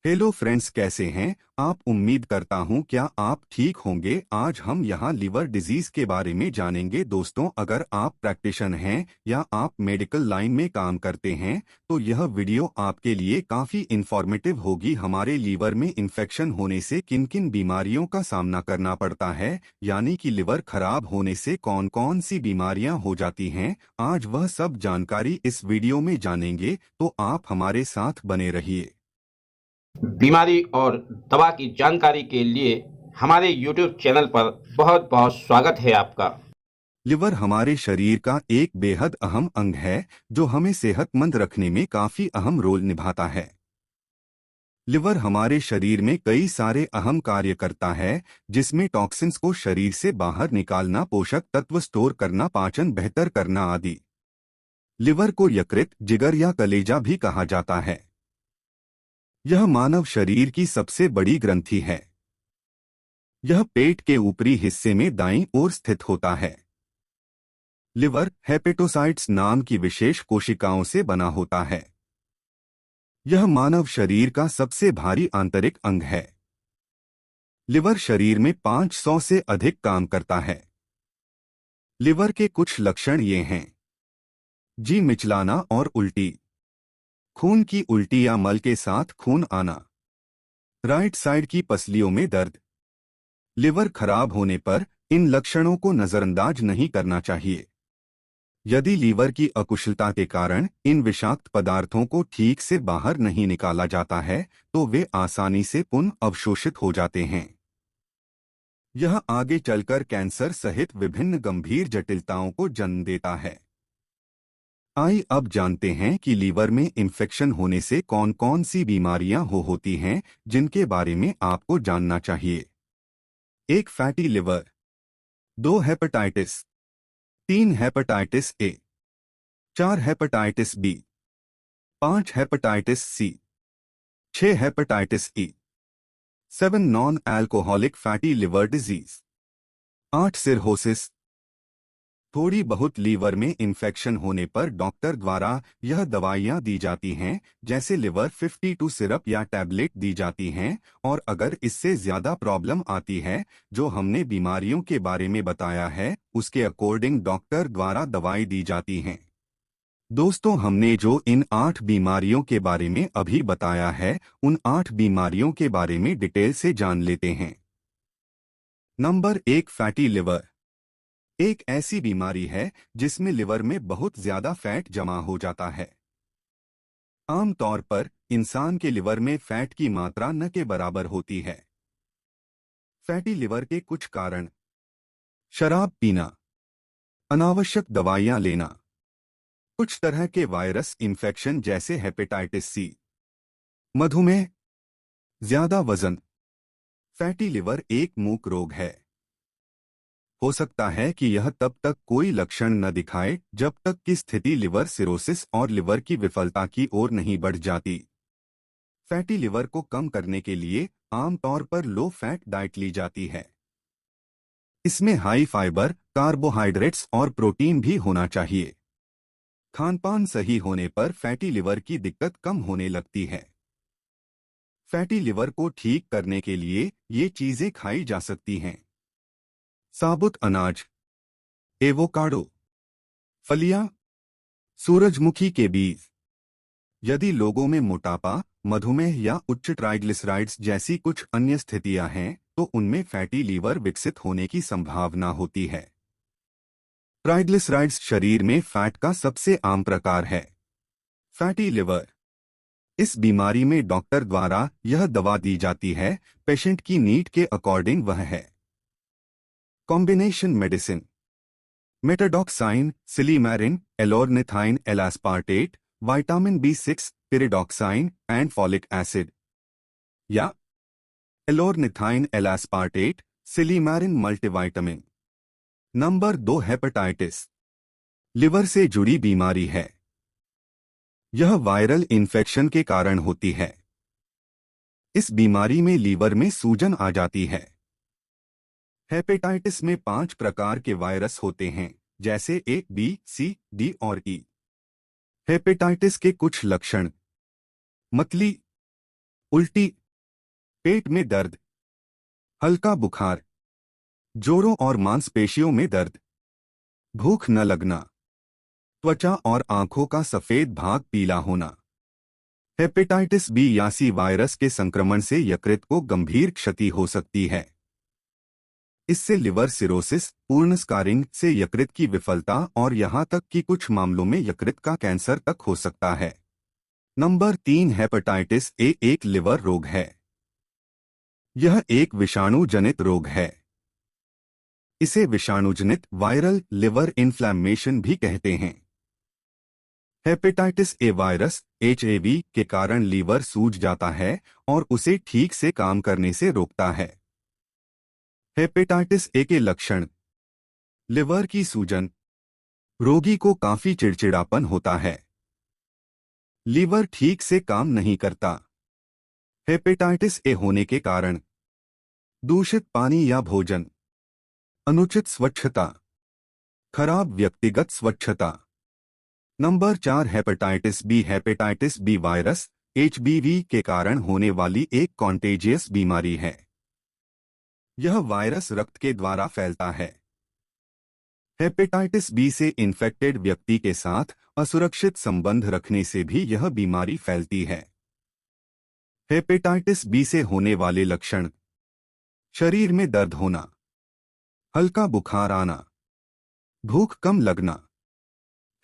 Hello friends, कैसे हैं आप। उम्मीद करता हूं क्या आप ठीक होंगे। आज हम यहां लिवर डिजीज के बारे में जानेंगे। दोस्तों, अगर आप प्रैक्टिशनर हैं या आप मेडिकल लाइन में काम करते हैं तो यह वीडियो आपके लिए काफी इंफॉर्मेटिव होगी। हमारे लीवर में इन्फेक्शन होने से किन किन बीमारियों का सामना करना पड़ता है, यानी कि लिवर खराब होने से कौन कौन सी बीमारियां हो जाती हैं, आज वह सब जानकारी इस वीडियो में जानेंगे, तो आप हमारे साथ बने रहिए। बीमारी और दवा की जानकारी के लिए हमारे YouTube चैनल पर बहुत बहुत स्वागत है आपका। लिवर हमारे शरीर का एक बेहद अहम अंग है जो हमें सेहतमंद रखने में काफी अहम रोल निभाता है। लिवर हमारे शरीर में कई सारे अहम कार्य करता है, जिसमें टॉक्सिन्स को शरीर से बाहर निकालना, पोषक तत्व स्टोर करना, पाचन बेहतर करना आदि। लिवर को यकृत, जिगर या कलेजा भी कहा जाता है। यह मानव शरीर की सबसे बड़ी ग्रंथि है। यह पेट के ऊपरी हिस्से में दाईं ओर स्थित होता है। लिवर हेपेटोसाइट्स नाम की विशेष कोशिकाओं से बना होता है। यह मानव शरीर का सबसे भारी आंतरिक अंग है। लिवर शरीर में 500 से अधिक काम करता है। लिवर के कुछ लक्षण ये हैं: जी मिचलाना और उल्टी, खून की उल्टी या मल के साथ खून आना, राइट साइड की पसलियों में दर्द। लिवर खराब होने पर इन लक्षणों को नजरअंदाज नहीं करना चाहिए। यदि लीवर की अकुशलता के कारण इन विषाक्त पदार्थों को ठीक से बाहर नहीं निकाला जाता है तो वे आसानी से पुनः अवशोषित हो जाते हैं। यह आगे चलकर कैंसर सहित विभिन्न गंभीर जटिलताओं को जन्म देता है। आइए अब जानते हैं कि लीवर में इन्फेक्शन होने से कौन कौन सी बीमारियां होती हैं, जिनके बारे में आपको जानना चाहिए। 1. Fatty liver. 2. Hepatitis. 3. Hepatitis A. 4. Hepatitis B. 5. Hepatitis C. 6. Hepatitis E. 7. Non alcoholic fatty liver disease. 8. Cirrhosis. थोड़ी बहुत लीवर में इन्फेक्शन होने पर डॉक्टर द्वारा यह दवाइयां दी जाती हैं, जैसे लिवर 52 सिरप या टैबलेट दी जाती हैं, और अगर इससे ज्यादा प्रॉब्लम आती है, जो हमने बीमारियों के बारे में बताया है, उसके अकॉर्डिंग डॉक्टर द्वारा दवाई दी जाती हैं। दोस्तों, हमने जो इन 8 बीमारियों के बारे में अभी बताया है, उन 8 बीमारियों के बारे में डिटेल से जान लेते हैं। Number 1, fatty liver. एक ऐसी बीमारी है जिसमें लिवर में बहुत ज्यादा फैट जमा हो जाता है। आमतौर पर इंसान के लिवर में फैट की मात्रा न के बराबर होती है। फैटी लिवर के कुछ कारण: शराब पीना, अनावश्यक दवाइयां लेना, कुछ तरह के वायरस इन्फेक्शन जैसे हेपेटाइटिस सी, मधुमेह, ज्यादा वजन। फैटी लिवर एक मूक रोग है। हो सकता है कि यह तब तक कोई लक्षण न दिखाए जब तक कि स्थिति लिवर सिरोसिस और लिवर की विफलता की ओर नहीं बढ़ जाती। फैटी लिवर को कम करने के लिए आमतौर पर लो फैट डाइट ली जाती है। इसमें हाई फाइबर, कार्बोहाइड्रेट्स और प्रोटीन भी होना चाहिए। खानपान सही होने पर फैटी लिवर की दिक्कत कम होने लगती है। फैटी लिवर को ठीक करने के लिए ये चीजें खाई जा सकती हैं: साबुत अनाज, एवोकाडो, फलियां, सूरजमुखी के बीज। यदि लोगों में मोटापा, मधुमेह या उच्च ट्राइग्लिसराइड्स जैसी कुछ अन्य स्थितियां हैं तो उनमें फैटी लीवर विकसित होने की संभावना होती है। ट्राइग्लिसराइड्स शरीर में फैट का सबसे आम प्रकार है। फैटी लिवर, इस बीमारी में डॉक्टर द्वारा यह दवा दी जाती है, पेशेंट की नीड के अकॉर्डिंग वह है: combination medicine, metadoxine, silymarin, L ornithine L aspartate, vitamin B6, pyridoxine and folic acid, या L ornithine L aspartate, silymarin multivitamin. Number 2, hepatitis. Liver से जुड़ी बीमारी है। यह वायरल इन्फेक्शन के कारण होती है। इस बीमारी में लीवर में सूजन आ जाती है। हेपेटाइटिस में 5 प्रकार के वायरस होते हैं, जैसे A, B, C, D और E। हेपेटाइटिस के कुछ लक्षण: मतली, उल्टी, पेट में दर्द, हल्का बुखार, जोड़ों और मांसपेशियों में दर्द, भूख न लगना, त्वचा और आंखों का सफेद भाग पीला होना। हेपेटाइटिस बी या सी वायरस के संक्रमण से यकृत को गंभीर क्षति हो सकती है। इससे लिवर सिरोसिस, पूर्ण स्कारिंग से यकृत की विफलता और यहां तक कि कुछ मामलों में यकृत का कैंसर तक हो सकता है। नंबर 3, हेपेटाइटिस ए एक लिवर रोग है। यह एक विषाणु जनित रोग है। इसे विषाणुजनित वायरल लिवर इन्फ्लैमेशन भी कहते हैं। हेपेटाइटिस ए वायरस एचएवी के कारण लीवर सूज जाता है और उसे ठीक से काम करने से रोकता है। हेपेटाइटिस ए के लक्षण: लिवर की सूजन, रोगी को काफी चिड़चिड़ापन होता है, लीवर ठीक से काम नहीं करता। हेपेटाइटिस ए होने के कारण: दूषित पानी या भोजन, अनुचित स्वच्छता, खराब व्यक्तिगत स्वच्छता। Number 4, hepatitis B. Hepatitis B virus HBV के कारण होने वाली एक कॉन्टेजियस बीमारी है। यह वायरस रक्त के द्वारा फैलता है। हेपेटाइटिस बी से इन्फेक्टेड व्यक्ति के साथ असुरक्षित संबंध रखने से भी यह बीमारी फैलती है। हेपेटाइटिस बी से होने वाले लक्षण: शरीर में दर्द होना, हल्का बुखार आना, भूख कम लगना।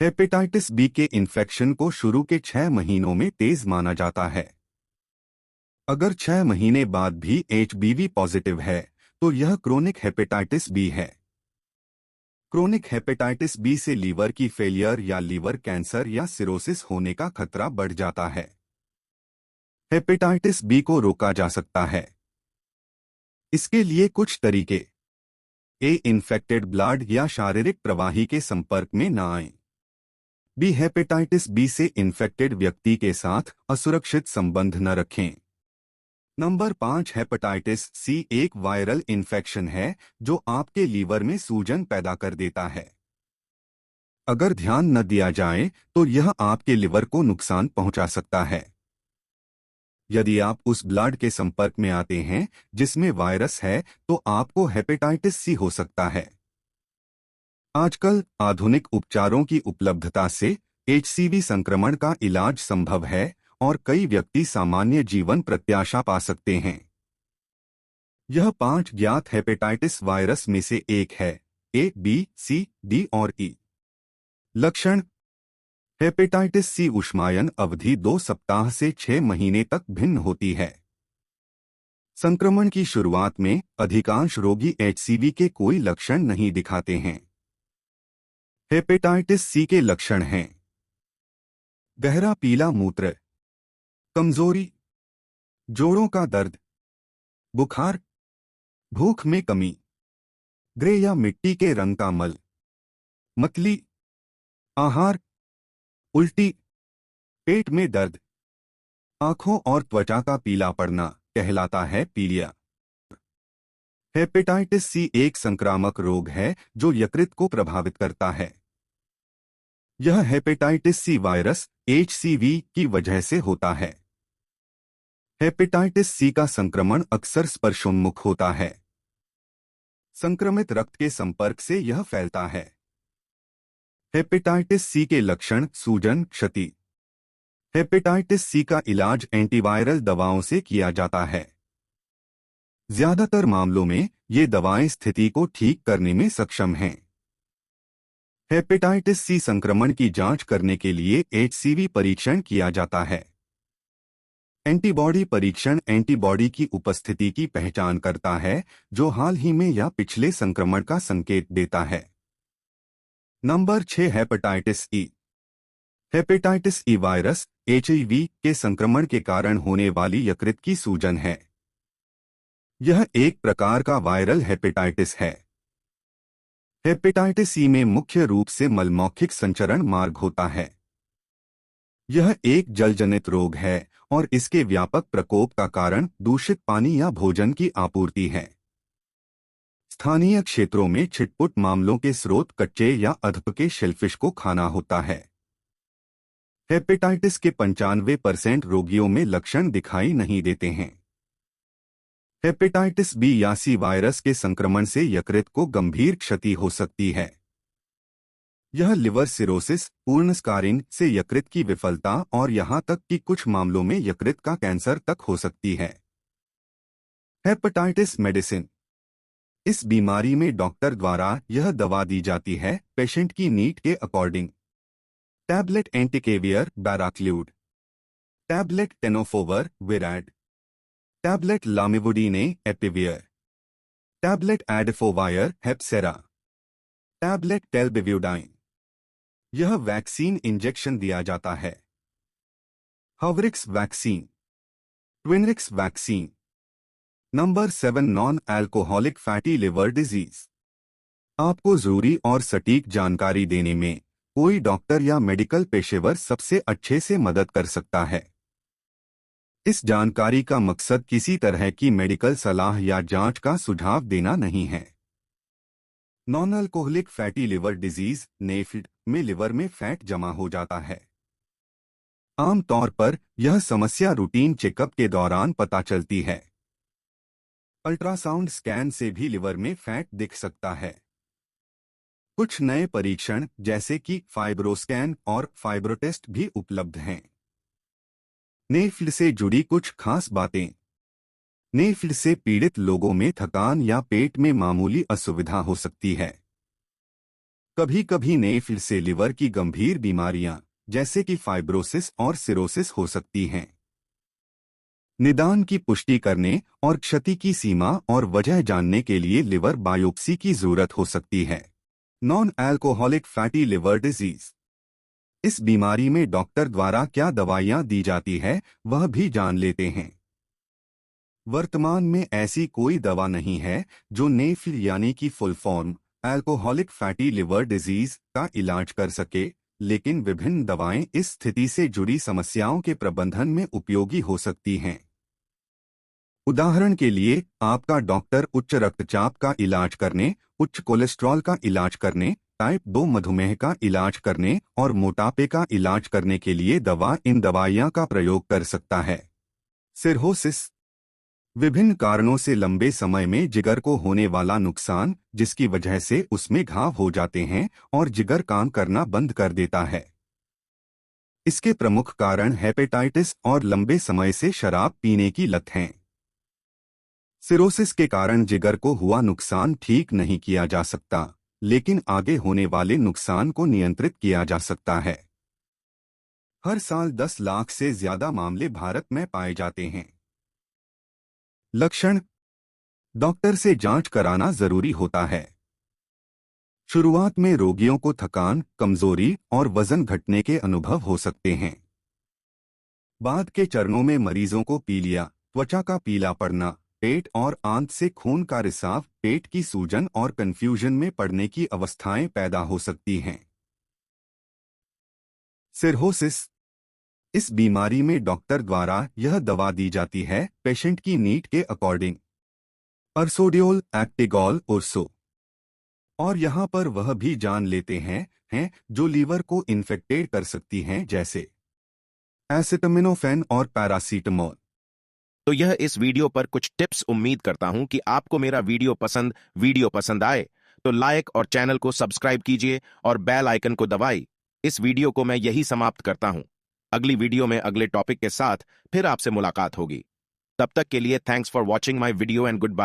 हेपेटाइटिस बी के इन्फेक्शन को शुरू के 6 महीनों में तेज माना जाता है। अगर 6 महीने बाद भी एचबीवी पॉजिटिव है तो यह क्रोनिक हेपेटाइटिस बी है। क्रोनिक हेपेटाइटिस बी से लीवर की फेलियर या लीवर कैंसर या सिरोसिस होने का खतरा बढ़ जाता है। हेपेटाइटिस बी को रोका जा सकता है। इसके लिए कुछ तरीके: ए, इन्फेक्टेड ब्लड या शारीरिक प्रवाही के संपर्क में न आएं। बी, हेपेटाइटिस बी से इन्फेक्टेड व्यक्ति के साथ असुरक्षित संबंध न रखें। नंबर 5, हेपेटाइटिस सी एक वायरल इन्फेक्शन है जो आपके लीवर में सूजन पैदा कर देता है। अगर ध्यान न दिया जाए तो यह आपके लिवर को नुकसान पहुंचा सकता है। यदि आप उस ब्लड के संपर्क में आते हैं जिसमें वायरस है तो आपको हेपेटाइटिस सी हो सकता है। आजकल आधुनिक उपचारों की उपलब्धता से एचसीवी संक्रमण का इलाज संभव है और कई व्यक्ति सामान्य जीवन प्रत्याशा पा सकते हैं। यह 5 ज्ञात हेपेटाइटिस वायरस में से एक है: ए, बी, सी, डी और ई। लक्षण: हेपेटाइटिस सी उष्मायन अवधि 2 सप्ताह से 6 महीने तक भिन्न होती है। संक्रमण की शुरुआत में अधिकांश रोगी एचसीवी के कोई लक्षण नहीं दिखाते हैं। हेपेटाइटिस सी के लक्षण हैं: गहरा पीला मूत्र, कमजोरी, जोड़ों का दर्द, बुखार, भूख में कमी, ग्रे या मिट्टी के रंग का मल, मतली, आहार, उल्टी, पेट में दर्द, आंखों और त्वचा का पीला पड़ना कहलाता है पीलिया। हेपेटाइटिस सी एक संक्रामक रोग है जो यकृत को प्रभावित करता है। यह हेपेटाइटिस सी वायरस एचसीवी की वजह से होता है। हेपेटाइटिस सी का संक्रमण अक्सर स्पर्शोन्मुख होता है। संक्रमित रक्त के संपर्क से यह फैलता है। हेपेटाइटिस सी के लक्षण: सूजन, क्षति। हेपेटाइटिस सी का इलाज एंटीवायरल दवाओं से किया जाता है। ज्यादातर मामलों में ये दवाएं स्थिति को ठीक करने में सक्षम हैं। हेपेटाइटिस सी संक्रमण की जांच करने के लिए एचसीवी परीक्षण किया जाता है। एंटीबॉडी परीक्षण एंटीबॉडी की उपस्थिति की पहचान करता है जो हाल ही में या पिछले संक्रमण का संकेत देता है। नंबर 6, हेपेटाइटिस ई। हेपेटाइटिस ई वायरस एचआईवी के संक्रमण के कारण होने वाली यकृत की सूजन है। यह एक प्रकार का वायरल हेपेटाइटिस है। हेपेटाइटिस ई में मुख्य रूप से मलमौखिक संचरण मार्ग होता है। यह एक जलजनित रोग है और इसके व्यापक प्रकोप का कारण दूषित पानी या भोजन की आपूर्ति है। स्थानीय क्षेत्रों में छिटपुट मामलों के स्रोत कच्चे या अधपके शेलफिश को खाना होता है। हेपेटाइटिस के 95% रोगियों में लक्षण दिखाई नहीं देते हैं। हेपेटाइटिस बी या सी वायरस के संक्रमण से यकृत को गंभीर क्षति हो सकती है। यह लिवर सिरोसिस, पूर्ण स्कारिंग से यकृत की विफलता और यहां तक कि कुछ मामलों में यकृत का कैंसर तक हो सकती है। Hepatitis medicine. इस बीमारी में डॉक्टर द्वारा यह दवा दी जाती है पेशेंट की नीड के according. Tablet entecavir Baraclude, tablet tenofovir Viread, tablet lamivudine Epivir, tablet adefovir Hepsera, tablet telbivudine. यह वैक्सीन इंजेक्शन दिया जाता है। Havrix vaccine, Twinrix vaccine. Number 7 non alcoholic fatty liver disease. आपको जरूरी और सटीक जानकारी देने में कोई डॉक्टर या मेडिकल पेशेवर सबसे अच्छे से मदद कर सकता है। इस जानकारी का मकसद किसी तरह की मेडिकल सलाह या जांच का सुझाव देना नहीं है। Non alcoholic fatty liver disease NAFLD में लिवर में फैट जमा हो जाता है। आमतौर पर यह समस्या रूटीन चेकअप के दौरान पता चलती है। अल्ट्रासाउंड स्कैन से भी लिवर में फैट दिख सकता है। कुछ नए परीक्षण जैसे कि फाइब्रोस्कैन और फाइब्रोटेस्ट भी उपलब्ध हैं। नेफ्ड से जुड़ी कुछ खास बातें। नेफ्ड से पीड़ित लोगों में थकान या पेट में मामूली असुविधा हो सकती है। कभी कभी नेफ्ड से लिवर की गंभीर बीमारियां जैसे कि फाइब्रोसिस और सिरोसिस हो सकती हैं। निदान की पुष्टि करने और क्षति की सीमा और वजह जानने के लिए लिवर बायोप्सी की जरूरत हो सकती है। Non alcoholic fatty liver disease. इस बीमारी में डॉक्टर द्वारा क्या दवाइयां दी जाती है वह भी जान लेते हैं। वर्तमान में ऐसी कोई दवा नहीं है जो नेफ्ड यानी कि full form alcoholic fatty liver disease का इलाज कर सके, लेकिन विभिन्न दवाएं इस स्थिति से जुड़ी समस्याओं के प्रबंधन में उपयोगी हो सकती हैं। उदाहरण के लिए आपका डॉक्टर उच्च रक्तचाप का इलाज करने, उच्च कोलेस्ट्रॉल का इलाज करने, टाइप 2 मधुमेह का इलाज करने और मोटापे का इलाज करने के लिए इन दवाइयां का प्रयोग कर सकता है। सिरहोसिस। विभिन्न कारणों से लंबे समय में जिगर को होने वाला नुकसान जिसकी वजह से उसमें घाव हो जाते हैं और जिगर काम करना बंद कर देता है। इसके प्रमुख कारण हेपेटाइटिस और लंबे समय से शराब पीने की लत हैं। सिरोसिस के कारण जिगर को हुआ नुकसान ठीक नहीं किया जा सकता, लेकिन आगे होने वाले नुकसान को नियंत्रित किया जा सकता है। हर साल 10 लाख से ज्यादा मामले भारत में पाए जाते हैं। लक्षण। डॉक्टर से जांच कराना जरूरी होता है। शुरुआत में रोगियों को थकान, कमजोरी और वजन घटने के अनुभव हो सकते हैं। बाद के चरणों में मरीजों को पीलिया, त्वचा का पीला पड़ना, पेट और आंत से खून का रिसाव, पेट की सूजन और कंफ्यूजन में पड़ने की अवस्थाएं पैदा हो सकती हैं। सिरहोसिस। इस बीमारी में डॉक्टर द्वारा यह दवा दी जाती है पेशेंट की नीड के अकॉर्डिंग। अर्सोडियोल, एक्टिगॉल, उर्सो। और यहाँ पर वह भी जान लेते हैं जो लीवर को इन्फेक्टेड कर सकती हैं जैसे एसिटामिनोफेन और पैरासीटामोल। तो यह इस वीडियो पर कुछ टिप्स। उम्मीद करता हूं कि आपको मेरा वीडियो पसंद आए तो लाइक और चैनल को सब्सक्राइब कीजिए और बेल आइकन को दबाइए। इस वीडियो को मैं यही समाप्त करता हूं। अगली वीडियो में अगले टॉपिक के साथ फिर आपसे मुलाकात होगी। तब तक के लिए thanks for watching my video and good bye.